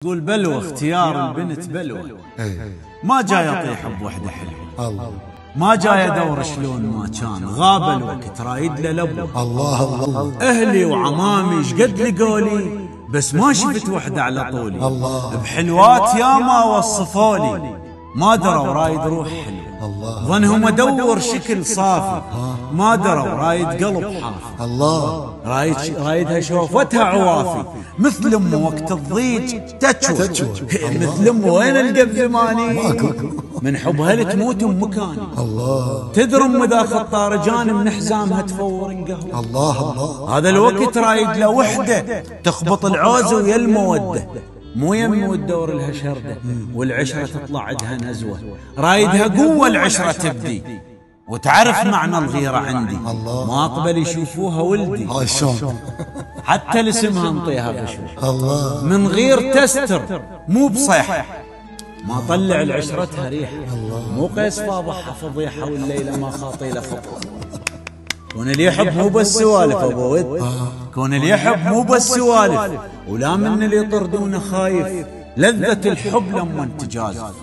تقول بلوى اختيار البنت بلوى. ما جاي اطيح بوحده حلوه، الله ما جاي ادور شلون ما كان، غاب الوقت رايد له لبو. الله الله اهلي وعمامي ايش قد لقولي، بس ما شفت وحده على طولي. الله بحلوات ياما وصفولي، ما دروا رايد روح حلو. الله ظنهم ادور شكل صافي، ما دروا رايد قلب حافي. الله رايدها شوفتها عوافي، مثل امه وقت الضيج تشوى. مثل امه وين القى بزماني، من حبها لتموت مكاني. الله تدرم اذا خطار جاني من حزامها تفور قهوه. الله الله هذا الوقت رايد له وحده تخبط العوز ويا الموده، مو يم وتدور لها شرده والعشره تطلع عندها نزوه. رايدها قوه العشره تبدي وتعرف معنى الغيره عندي، ما اقبل يشوفوها ولدي. هاي شلون حتى لسمها نطيها بشوش، الله من غير تستر مو بصيح، ما طلع لعشرتها ريحه. مو قيس فاضحها فضيحه والليله ما خاطي له خطوه. كون اللي يحب مو بس سوالف ابو ود، كون اللي يحب مو بس سوالف، ولا من اللي يطردونه خايف. لذة الحب لما تجازف،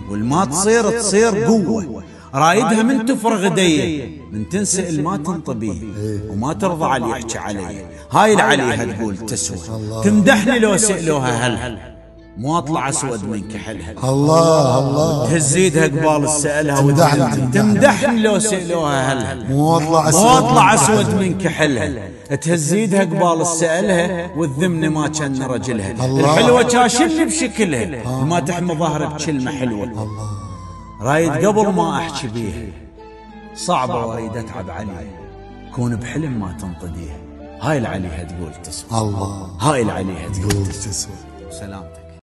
والما تصير قوة. رايدها من تفرغ ديه، من تنسأل ما تنطبيه، وما ترضى على اللي يحكي عليه. هاي العليها تقول تسوى، تمدحني لو سألوها هل، مو اطلع اسود من كحلها. الله الله تهز ايدها قبال السألها تمدحني لو سألوها هل، مو اطلع اسود من كحلها. تهز ايدها قبال السألها وتذمني ما كان رجلها. الحلوة كاشلني بشكلها، وما تحمي ظهري بكلمة حلوة. رايد قبل ما احكي بيها، صعبة واريد اتعب عليها، كون بحلم ما تنطديها. هاي العليها تقول تسوى. الله هاي العليها تقول تسوى. سلامتك.